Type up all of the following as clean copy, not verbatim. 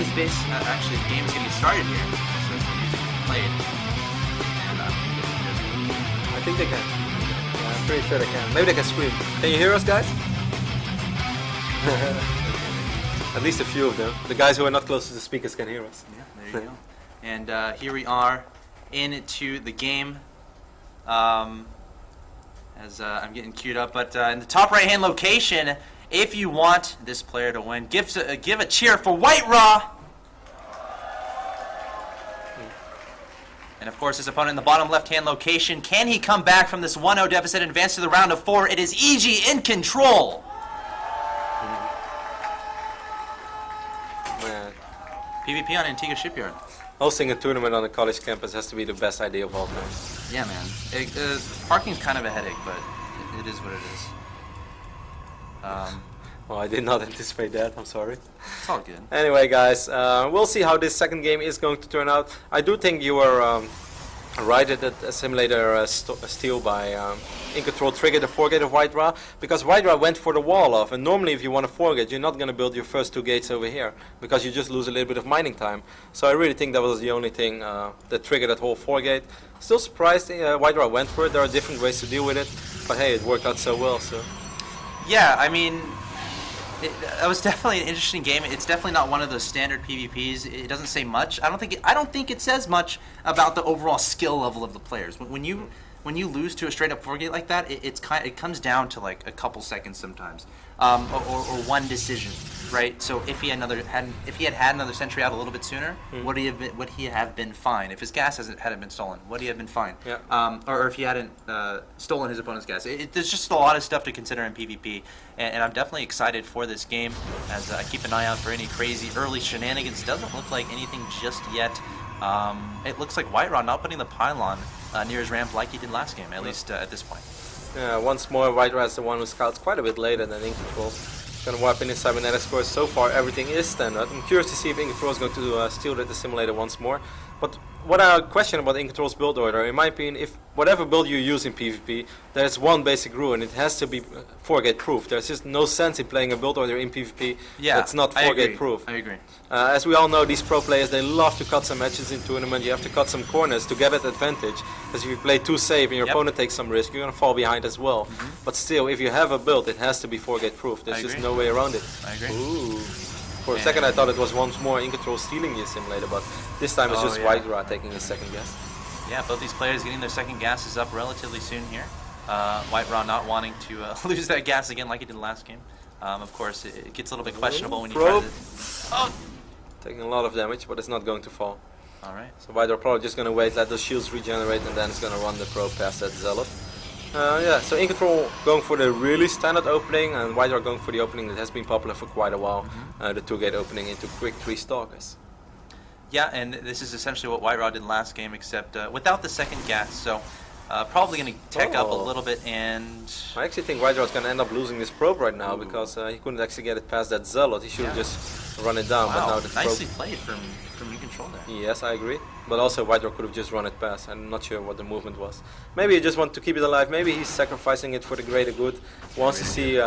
his base. Actually, the game's getting started here. So the music is played. And I think they can. Yeah, I'm pretty sure they can. Maybe they can scream. Can you hear us, guys? At least a few of them. The guys who are not close to the speakers can hear us. Yeah, there you go. And here we are into the game. As I'm getting queued up, but in the top right-hand location, if you want this player to win, give a cheer for White Raw. And of course, his opponent in the bottom left-hand location, can he come back from this 1-0 deficit and advance to the round of 4? It is EG.iNcontroL. PvP on Antigua Shipyard. Hosting a tournament on a college campus has to be the best idea of all time. Yeah, man. Parking's kind of a headache, but it is what it is. Well, I did not anticipate that. I'm sorry. It's all good. Anyway, guys, we'll see how this second game is going to turn out. I do think you were right at that simulator steal by EG.iNcontroL triggered the 4-gate of White Raw, because White Raw went for the wall off, and normally if you want a 4-gate, you're not going to build your first 2 gates over here, because you just lose a little bit of mining time. So I really think that was the only thing that triggered that whole 4-gate. Still surprised White Raw went for it. There are different ways to deal with it, but hey, it worked out so well. So yeah, I mean, that was definitely an interesting game. It's definitely not one of those standard PvPs. It doesn't say much. I don't think it says much about the overall skill level of the players. When you lose to a straight up 4-gate like that, it comes down to like a couple seconds sometimes, or one decision, right? So if he had another sentry out a little bit sooner, would he have been fine? If his gas hadn't been stolen, would he have been fine? Yeah. Or if he hadn't stolen his opponent's gas. There's just a lot of stuff to consider in PvP, and I'm definitely excited for this game as I keep an eye out for any crazy early shenanigans. Doesn't look like anything just yet. It looks like White Raw not putting the pylon near his ramp like he did last game, at least at this point. Yeah, once more, White Raw is the one who scouts quite a bit later than EG.iNcontroL. He's going to wipe in his cybernetics course. So far, everything is standard. I'm curious to see if EG.iNcontroL is going to steal the simulator once more. But what I question about EG.iNcontrol's build order, in my opinion, if whatever build you use in PvP, there's one basic rule, and it has to be 4-gate proof. There's just no sense in playing a build order in PvP that's not 4-gate proof. I agree. As we all know, these pro players, they love to cut some matches in tournament. You have to cut some corners to get that advantage. Because if you play too safe and your opponent takes some risk, you're going to fall behind as well. But still, if you have a build, it has to be 4-gate proof. There's just no way around it. I agree. Ooh. For a second I thought it was once more EG.iNcontroL stealing the simulator, but this time it's just White Raw taking his second guess. Yeah, both these players getting their second gases up relatively soon here. White Raw not wanting to lose that gas again like he did last game. Of course, it gets a little bit questionable when you try to... Oh! Taking a lot of damage, but it's not going to fall. Alright. So White Raw probably just going to wait, let those shields regenerate, and then it's going to run the probe past that Zealot. Yeah, so EG.iNcontroL going for the really standard opening, and White Raw going for the opening that has been popular for quite a while, the 2-gate opening into quick 3 stalkers. Yeah, and this is essentially what White Raw did last game, except without the second gas, so probably going to tech up a little bit, and... I actually think White Raw is going to end up losing this probe right now, because he couldn't actually get it past that Zealot. He should have just run it down, but now the nicely played from EG.iNcontroL there. Yes, I agree. But also White Raw could have just run it past. I'm not sure what the movement was. Maybe he just wants to keep it alive. Maybe he's sacrificing it for the greater good. Wants to see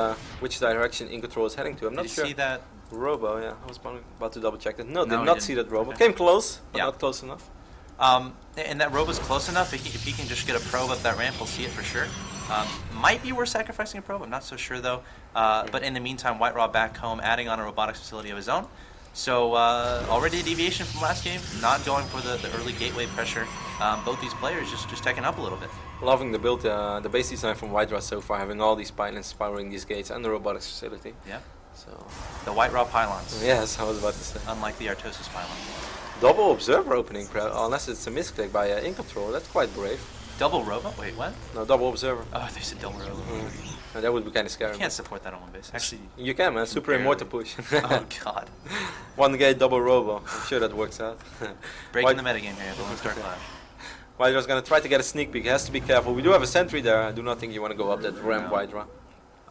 which direction EG.iNcontroL is heading to. I'm not sure. Did you see that? Robo, yeah. I was about to double check that. No, did not see that Robo. Okay. Came close, but not close enough. And that Robo's close enough. If he can just get a probe up that ramp, we'll see it for sure. Might be worth sacrificing a probe. I'm not so sure though. But in the meantime, White Raw back home, adding on a robotics facility of his own. So already a deviation from last game, not going for the early gateway pressure. Both these players just taking up a little bit. Loving the build, the base design from White Raw so far, having all these pylons powering these gates and the robotics facility. Yeah. So the White Raw pylons. Yes, I was about to say. Unlike the Axeltoss pylon. Double observer opening, unless it's a misclick by EG.iNcontroL. That's quite brave. Double Robo? Wait, what? No, double observer. Oh, there's a double Robo. No, that would be kind of scary. You can't support that on one base. Actually, you can, man. Super immortal push. Oh god. 1-gate double Robo. I'm sure that works out. Breaking the metagame here. The Lone Star Clash. White Raw's going to try to get a sneak peek. He has to be careful. We do have a sentry there. I do not think you want to go up that ramp, White Raw.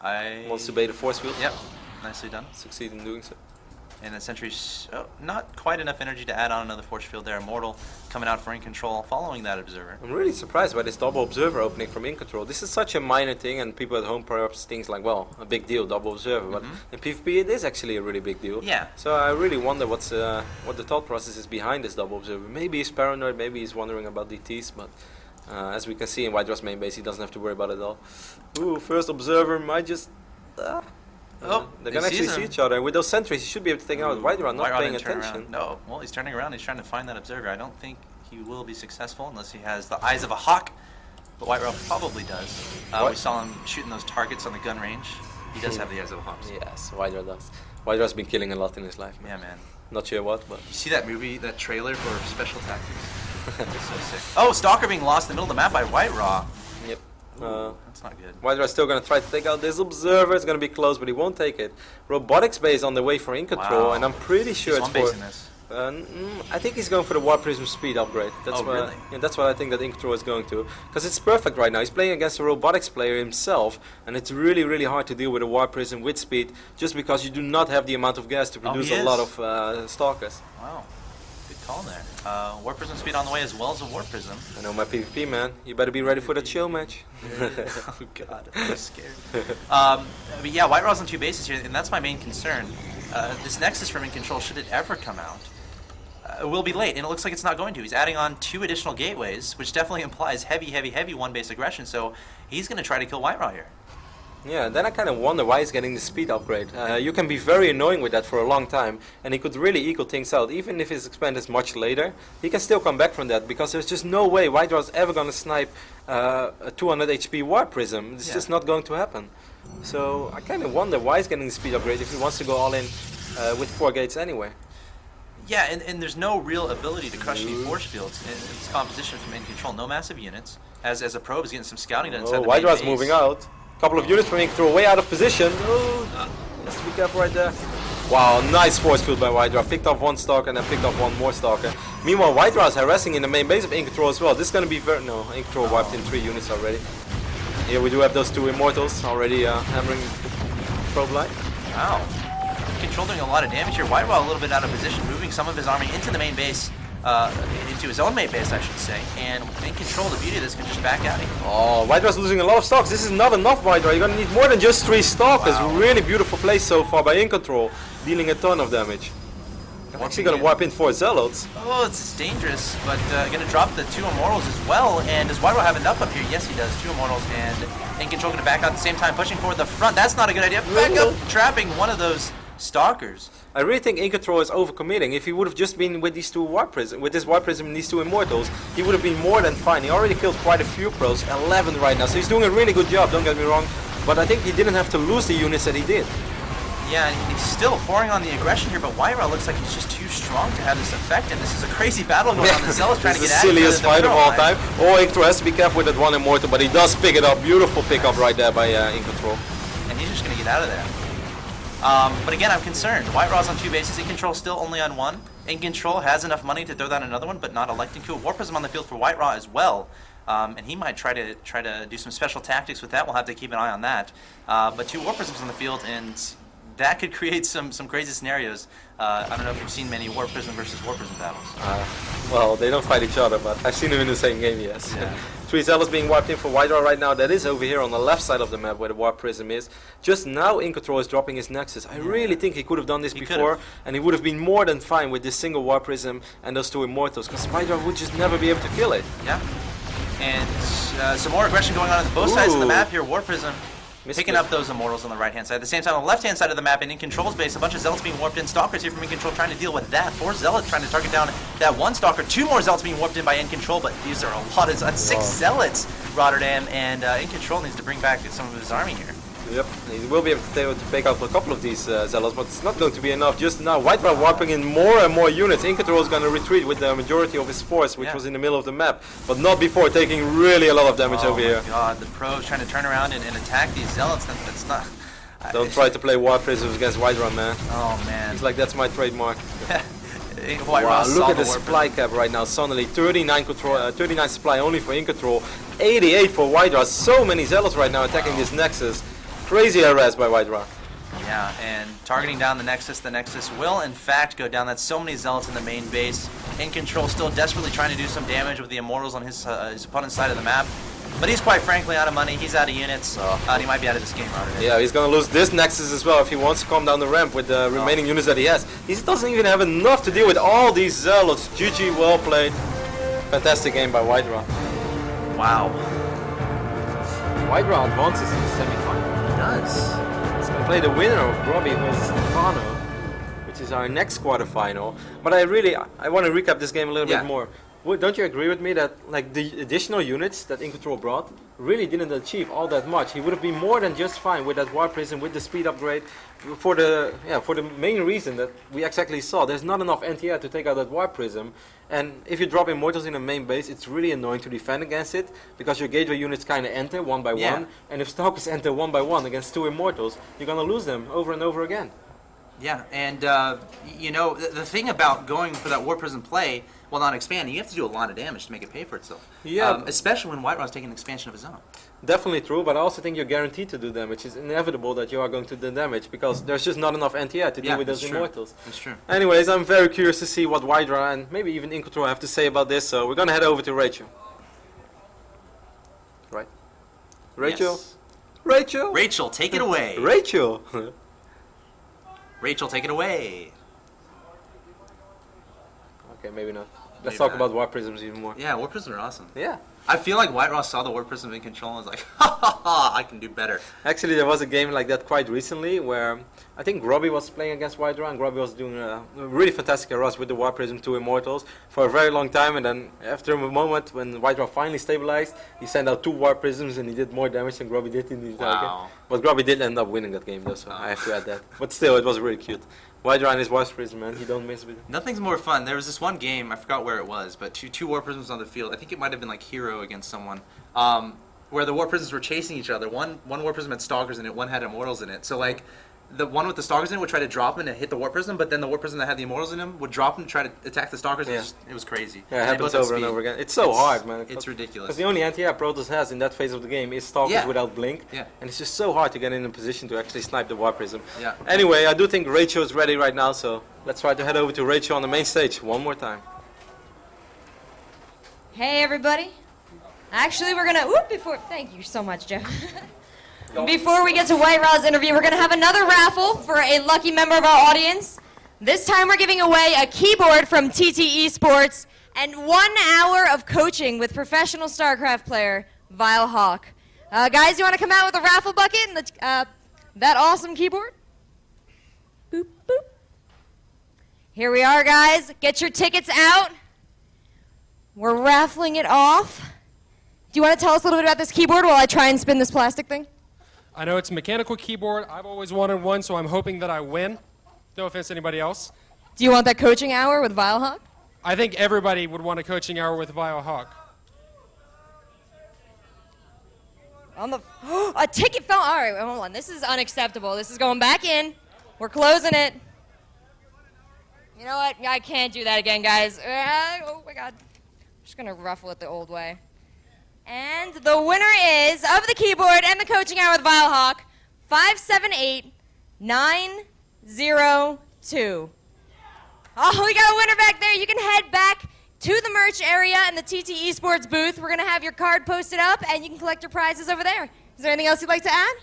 Wants to bait a force field. Yep. Nicely done. Succeed in doing so. And the Sentry's not quite enough energy to add on another force field there. Immortal coming out for InControl, following that Observer. I'm really surprised by this double Observer opening from InControl. This is such a minor thing, and people at home perhaps think like, well, a big deal, double Observer. But in PvP, it is actually a really big deal. Yeah. So I really wonder what the thought process is behind this double Observer. Maybe he's paranoid, maybe he's wondering about DTs, but as we can see in White main base, he doesn't have to worry about it at all. Ooh, first Observer might just... they're gonna actually see each other. With those sentries, he should be able to take out White not paying attention. No, well, he's turning around. He's trying to find that Observer. I don't think he will be successful unless he has the eyes of a hawk. But White probably does. We saw him shooting those targets on the gun range. He does have the eyes of a hawk. So. Yes, White does. White has been killing a lot in his life. Man. Yeah, man. Not sure what, but... You see that movie, that trailer for Special Tactics? It's so sick. Oh, Stalker being lost in the middle of the map by White. Yep. That's not good. White is still going to try to take out this Observer. It's going to be close, but he won't take it. Robotics base on the way for InControl, and I'm pretty sure it's for... this. I think he's going for the Warp Prism speed upgrade. That's really? Yeah, that's what I think that InControl is going to. Because it's perfect right now. He's playing against a robotics player himself, and it's really, really hard to deal with a Warp Prism with speed, just because you do not have the amount of gas to produce a lot of Stalkers. Wow. Good call there. Warp Prism speed on the way as well as a Warp Prism. I know my PvP, man. You better be ready for that show match. Oh god, I'm scared. But yeah, White Raw's on 2 bases here, and that's my main concern. This Nexus from InControl, should it ever come out, it will be late, and it looks like it's not going to. He's adding on 2 additional gateways, which definitely implies heavy 1-base aggression, so he's going to try to kill White Raw here. Yeah, then I kind of wonder why he's getting the speed upgrade. You can be very annoying with that for a long time, and he could really equal things out. Even if his expand is much later, he can still come back from that, because there's just no way White Raw's ever going to snipe a 200 HP Warp Prism. It's just not going to happen. So I kind of wonder why he's getting the speed upgrade if he wants to go all in with 4 gates anyway. Yeah, and there's no real ability to crush any force fields in its composition from InControl. No massive units. As a probe is getting some scouting done inside the White main Raw's base. moving out. Couple of units from InControl way out of position. Has to be careful right there. Wow, nice force field by White Raw. Picked off 1 Stalker and then picked off 1 more Stalker. Meanwhile, White Raw is harassing in the main base of InControl as well. This is going to be very... No, InControl wiped in 3 units already. Here we do have those 2 Immortals already hammering probe line. Wow. InControl doing a lot of damage here. White Raw a little bit out of position, moving some of his army into the main base. Into his own main base, I should say, and InControl, the beauty of this, can just back out. Oh, White Raw's losing a lot of Stalkers. This is not enough, White Raw. You're gonna need more than just 3 Stalkers. Wow. Really beautiful play so far by InControl, dealing a ton of damage. Actually gonna wipe in 4 Zealots. Oh, it's dangerous, but gonna drop the 2 Immortals as well. And does White Raw have enough up here? Yes, he does. 2 Immortals, and InControl gonna back out at the same time, pushing forward the front. That's not a good idea. Back up, trapping one of those Stalkers. I really think InControl is overcommitting. If he would have just been with these 2 Warp Prism, with this Warp Prism and these 2 Immortals, he would have been more than fine. He already killed quite a few pros, 11 right now, so he's doing a really good job, don't get me wrong. But I think he didn't have to lose the units that he did. Yeah, and he's still pouring on the aggression here, but White Raw looks like he's just too strong to have this effect, and this is a crazy battle going on. The Zealot's trying to get at it. This is the silliest fight of all time. Oh, InControl has to be careful with that 1 Immortal, but he does pick it up. Beautiful pickup right there by InControl. And he's just going to get out of there. But again, I'm concerned. White Raw's on 2 bases, InControl still only on 1. InControl has enough money to throw down another one, but not electing to. A Warp Prism on the field for White Raw as well. And he might try to do some special tactics with that. We'll have to keep an eye on that. But 2 Warp Prisms on the field, and that could create some crazy scenarios. I don't know if you've seen many Warp Prism versus Warp Prism battles. Well, they don't fight each other, but I've seen them in the same game, yes. Yeah. 3 Zealots being wiped in for White Raw right now. That is over here on the left side of the map where the Warp Prism is. Just now InControl is dropping his Nexus. I really think he could have done this before, and he would have been more than fine with this single Warp Prism and those 2 Immortals, because White Raw would just never be able to kill it. Yeah. And some more aggression going on both sides of the map here. Warp Prism picking up those Immortals on the right-hand side. At the same time, on the left-hand side of the map, in InControl's base, a bunch of Zealots being warped in. Stalkers here from InControl trying to deal with that. 4 Zealots trying to target down that 1 Stalker. 2 more Zealots being warped in by InControl, but these are a lot. It's 6 Zealots, Rotterdam, and InControl needs to bring back some of his army here. Yep, he will be able to take out a couple of these Zealots, but it's not going to be enough. Just now, White Raw warping in more and more units. InControl is going to retreat with the majority of his force, which was in the middle of the map, but not before taking really a lot of damage over here. Oh my god, the pros trying to turn around and attack these Zealots. That's not... Don't try to play Warp Prisms against White Raw, man. Oh man. It's like, that's my trademark. Wow, look at the supply cap right now. Suddenly 39 supply only for InControl, 88 for White Raw. So many Zealots right now attacking this Nexus. Crazy harass by White Raw. Yeah, and targeting down the Nexus will in fact go down. That's so many Zealots in the main base. EG.iNcontroL still desperately trying to do some damage with the Immortals on his opponent's side of the map. But he's quite frankly out of money. He's out of units. He might be out of this game already. Yeah, he's going to lose this Nexus as well if he wants to come down the ramp with the remaining units that he has. He doesn't even have enough to deal with all these Zealots. GG, well played. Fantastic game by Whitera. Wow. Whitera advances in the semi-final. He does. He's going to play the winner of Robbie versus Stefano, which is our next quarterfinal. But I want to recap this game a little bit more. Don't you agree with me that like the additional units that EG.iNcontroL brought really didn't achieve all that much? He would have been more than just fine with that Warp Prism, with the speed upgrade, for the main reason that we exactly saw. There's not enough anti-air to take out that Warp Prism, and if you drop Immortals in the main base, it's really annoying to defend against it because your gateway units kind of enter one by one, and if Stalkers enter one by one against 2 Immortals, you're gonna lose them over and over again. Yeah, and you know, the thing about going for that Warp Prism play while not expanding, you have to do a lot of damage to make it pay for itself. Yeah. Especially when Whitera's taking an expansion of his own. Definitely true, but I also think you're guaranteed to do damage. It's inevitable that you are going to do damage because there's just not enough anti-air to deal with those Immortals. That's true. Anyways, I'm very curious to see what Whitera and maybe even EG.iNcontroL have to say about this, so we're gonna head over to Rachel. Right? Rachel? Yes. Rachel? Rachel, take it away. Rachel! Rachel, take it away. Okay, maybe not. Let's talk about Warp Prisms even more. Yeah, Warp Prisms are awesome. Yeah. I feel like Whitera saw the Warp Prism in control and was like, ha ha ha, I can do better. Actually, there was a game like that quite recently where I think Robbie was playing against Whitera and Robbie was doing a really fantastic rush with the Warp Prism 2 Immortals for a very long time, and then after a moment when Whitera finally stabilized, he sent out 2 Warp Prisms and he did more damage than Robbie did in the entire game. But Robbie did end up winning that game though, so I have to add that. But still, it was really cute. Whitera and his Warp Prism, man, he don't miss with it. Nothing's more fun. There was this one game, I forgot where it was, but two Warp Prisms on the field. I think it might have been like Hero against someone, where the Warp Prisms were chasing each other. One Warp Prism had Stalkers in it, one had Immortals in it. So like, the one with the Stalkers in it would try to drop him and hit the Warp Prism, but then the Warp Prism that had the Immortals in him would drop him and try to attack the Stalkers. Yeah. It was crazy. Yeah, it happens over and over again. It's so hard, man. It's ridiculous. Because the only anti-air Protoss has in that phase of the game is Stalkers without Blink. Yeah. And it's just so hard to get in a position to actually snipe the Warp Prism. Yeah. Anyway, I do think Rachel is ready right now, so let's try to head over to Rachel on the main stage one more time. Hey everybody. Actually, we're gonna, thank you so much, Jeff. Before we get to Whitera's interview, we're gonna have another raffle for a lucky member of our audience. This time we're giving away a keyboard from TT Esports and 1 hour of coaching with professional StarCraft player, Vile Hawk. Guys, you wanna come out with a raffle bucket and that awesome keyboard? Boop, boop. Here we are, guys. Get your tickets out. We're raffling it off. Do you want to tell us a little bit about this keyboard while I try and spin this plastic thing? I know it's a mechanical keyboard. I've always wanted one, so I'm hoping that I win. No offense to anybody else. Do you want that coaching hour with Vile Hawk? I think everybody would want a coaching hour with Vile Hawk. A ticket fell. All right, hold on. This is unacceptable. This is going back in. We're closing it. You know what? I can't do that again, guys. Oh my God. I'm just going to ruffle it the old way. And the winner is, of the keyboard and the coaching hour with Vile Hawk, 578902. Oh, we got a winner back there. You can head back to the merch area in the TT Esports booth. We're going to have your card posted up, and you can collect your prizes over there. Is there anything else you'd like to add?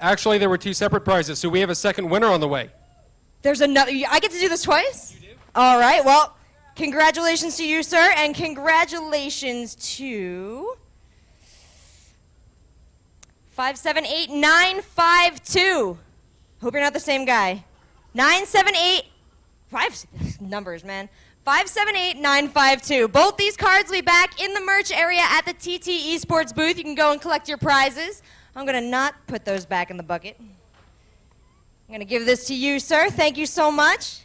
Actually, there were 2 separate prizes, so we have a second winner on the way. There's another. I get to do this twice? You do. All right, well, congratulations to you, sir, and congratulations to 578952. Hope you're not the same guy. 978, 5 numbers, man. 578952. Both these cards will be back in the merch area at the TT Esports booth. You can go and collect your prizes. I'm going to not put those back in the bucket. I'm going to give this to you, sir. Thank you so much.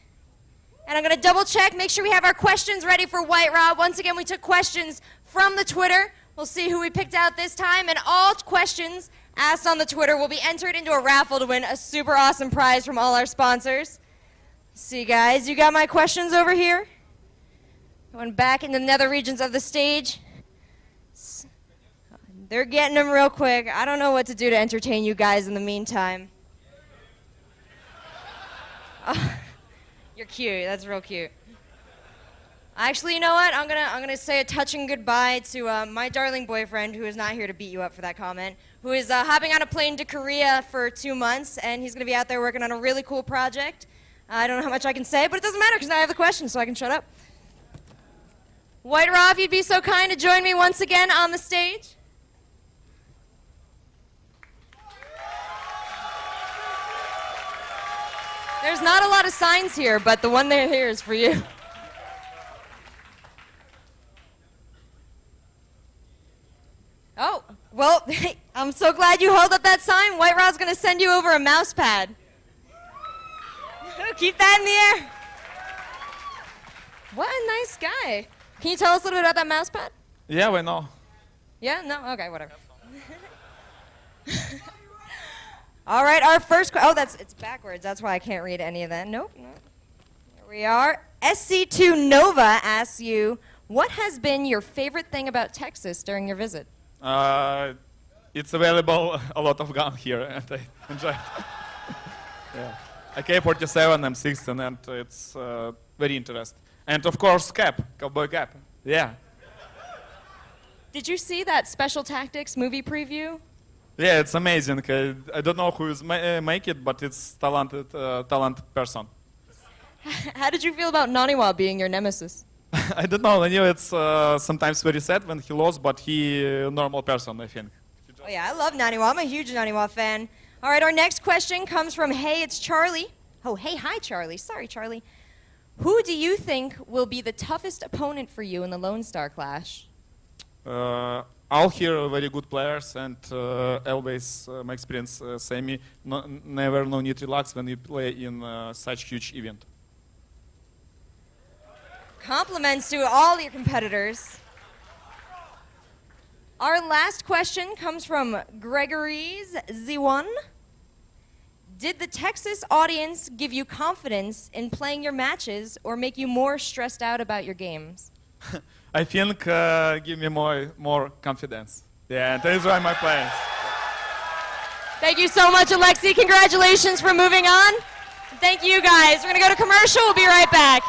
And I'm going to double check, make sure we have our questions ready for Whitera. Once again, we took questions from the Twitter. We'll see who we picked out this time. And all questions asked on the Twitter will be entered into a raffle to win a super awesome prize from all our sponsors. See, guys, you got my questions over here? Going back into the nether regions of the stage. They're getting them real quick. I don't know what to do to entertain you guys in the meantime. You're cute. That's real cute. Actually, you know what? I'm gonna say a touching goodbye to my darling boyfriend, who is not here to beat you up for that comment, who is hopping on a plane to Korea for 2 months, and he's gonna be out there working on a really cool project. I don't know how much I can say, but it doesn't matter because now I have the question, so I can shut up. White Raw, if you'd be so kind to join me once again on the stage. There's not a lot of signs here, but the one there here is for you. Oh, well, I'm so glad you held up that sign. White Raw's going to send you over a mouse pad. Keep that in the air. What a nice guy. Can you tell us a little bit about that mouse pad? Yeah, we know. Yeah? No? Okay, whatever. All right, our first question. Oh, it's backwards. That's why I can't read any of that. Nope. Here we are. SC2 Nova asks you, what has been your favorite thing about Texas during your visit? It's available a lot of gun here, and I enjoy it. Yeah. AK-47, M16, and it's very interesting. And of course, cap, cowboy cap. Yeah. Did you see that Special Tactics movie preview? Yeah, it's amazing. I don't know who is make it, but it's talented person. How did you feel about Naniwa being your nemesis? I don't know. I knew it's sometimes very sad when he lost, but he a normal person, I think. Oh yeah, I love Naniwa. I'm a huge Naniwa fan. All right, our next question comes from Hey, it's Charlie. Oh, hey, hi, Charlie. Sorry, Charlie. Who do you think will be the toughest opponent for you in the Lone Star Clash? All here are very good players, and always my experience say me never no need to relax when you play in such huge event. Compliments to all your competitors. Our last question comes from Gregory's Z1. Did the Texas audience give you confidence in playing your matches or make you more stressed out about your games? I think give me more confidence. Yeah, that is why my players. Thank you so much, Alexi. Congratulations for moving on. Thank you, guys. We're going to go to commercial. We'll be right back.